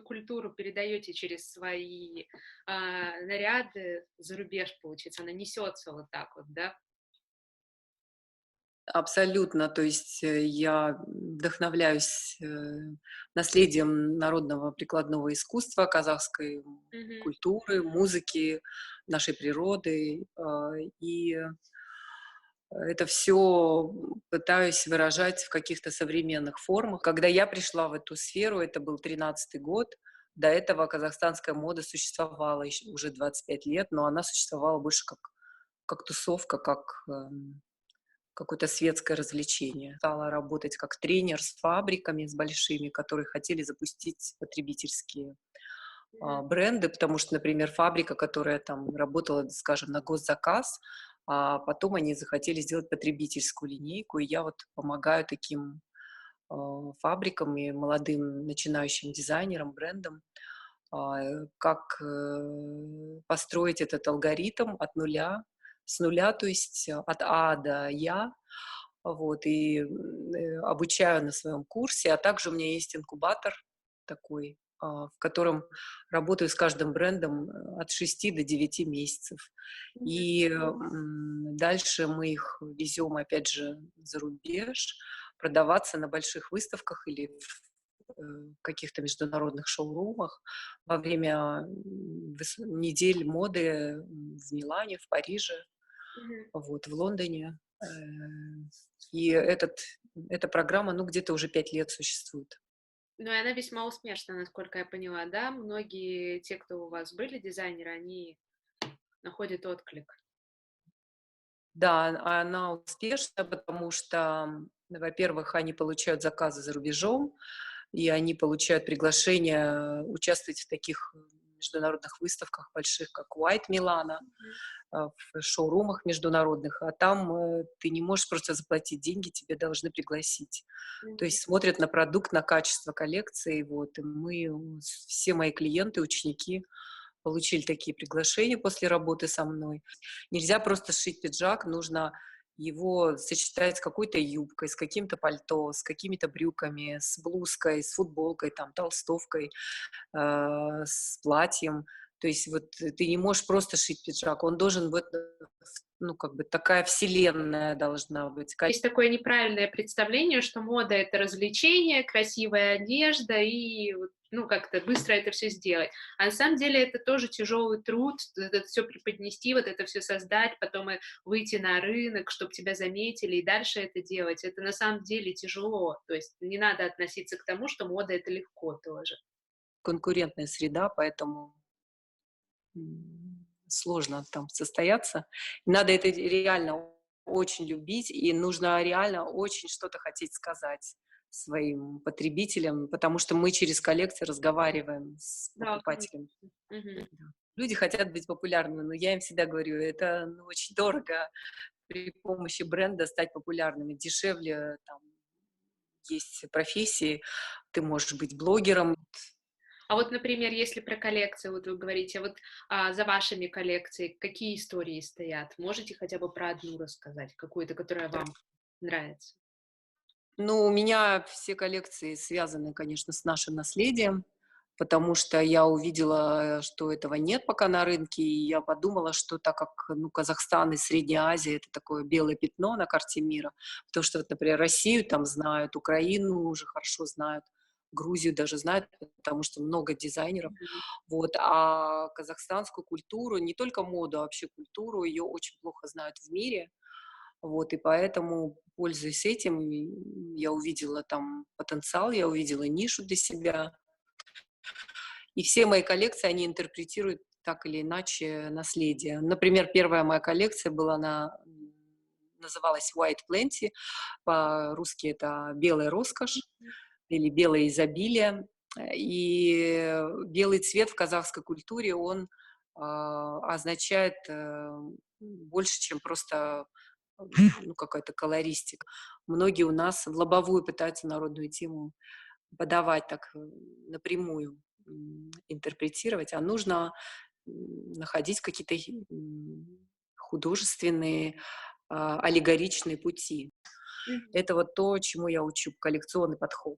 культуру передаете через свои наряды за рубеж, получается, она несется вот так вот, да? Абсолютно. То есть, я вдохновляюсь, наследием народного прикладного искусства, казахской Мгм. культуры, музыки, нашей природы. И это все пытаюсь выражать в каких-то современных формах. Когда я пришла в эту сферу, это был 13-й год. До этого казахстанская мода существовала уже 25 лет, но она существовала больше как тусовка, какое-то светское развлечение. Стала работать как тренер с фабриками, с большими, которые хотели запустить потребительские Мгм. бренды, потому что, например, фабрика, которая там работала, скажем, на госзаказ, а потом они захотели сделать потребительскую линейку, и я вот помогаю таким фабрикам и молодым начинающим дизайнерам, брендам, как построить этот алгоритм от нуля, с нуля, то есть от А до Я, вот, и обучаю на своем курсе, а также у меня есть инкубатор такой, в котором работаю с каждым брендом от 6 до 9 месяцев. Мгм. И дальше мы их везем, опять же, за рубеж, продаваться на больших выставках или в каких-то международных шоурумах во время недель моды в Милане, в Париже, Мгм. вот, в Лондоне. И эта программа, ну, где-то уже 5 лет существует. Ну, и она весьма успешна, насколько я поняла, да? Многие те, кто у вас были дизайнеры, они находят отклик. Да, она успешна, потому что, во-первых, они получают заказы за рубежом, и они получают приглашение участвовать в таких международных выставках больших, как White Милана, Мгм. в шоурумах международных, а там ты не можешь просто заплатить деньги, тебе должны пригласить. То Мгм. есть смотрят на продукт, на качество коллекции, вот, и все мои клиенты, ученики получили такие приглашения после работы со мной. Нельзя просто сшить пиджак, нужно его сочетать с какой-то юбкой, с каким-то пальто, с какими-то брюками, с блузкой, с футболкой, там, толстовкой, с платьем. То есть вот ты не можешь просто шить пиджак, он должен быть, ну, как бы такая вселенная должна быть. Есть такое неправильное представление, что мода — это развлечение, красивая одежда и вот, ну, как-то быстро это все сделать. А на самом деле это тоже тяжелый труд, это все преподнести, вот это все создать, потом и выйти на рынок, чтобы тебя заметили, и дальше это делать. Это на самом деле тяжело. То есть не надо относиться к тому, что мода — это легко тоже. Конкурентная среда, поэтому сложно там состояться. Надо это реально очень любить, и нужно реально очень что-то хотеть сказать своим потребителям, потому что мы через коллекции разговариваем с Да, конечно. покупателем. Мгм. Да. Люди хотят быть популярными, но я им всегда говорю, это, ну, очень дорого при помощи бренда стать популярными. Дешевле там есть профессии, ты можешь быть блогером. А вот, например, если про коллекции, вот вы говорите, вот за вашими коллекциями какие истории стоят? Можете хотя бы про одну рассказать, какую-то, которая вам нравится? Ну, у меня все коллекции связаны, конечно, с нашим наследием, потому что я увидела, что этого нет пока на рынке, и я подумала, что так как, ну, Казахстан и Средняя Азия — это такое белое пятно на карте мира, потому что, вот, например, Россию там знают, Украину уже хорошо знают, Грузию даже знают, потому что много дизайнеров. Мгм. Вот. А казахстанскую культуру, не только моду, а вообще культуру, ее очень плохо знают в мире. Вот, и поэтому, пользуясь этим, я увидела там потенциал, я увидела нишу для себя. И все мои коллекции, они интерпретируют так или иначе наследие. Например, первая моя коллекция была называлась White Plenty, по-русски это «белая роскошь» или «белое изобилие». И белый цвет в казахской культуре, он означает больше, чем просто ну, какая-то колористика. Многие у нас в лобовую пытаются народную тему подавать так напрямую, интерпретировать, а нужно находить какие-то художественные, аллегоричные пути. Мгм. Это вот то, чему я учу, коллекционный подход.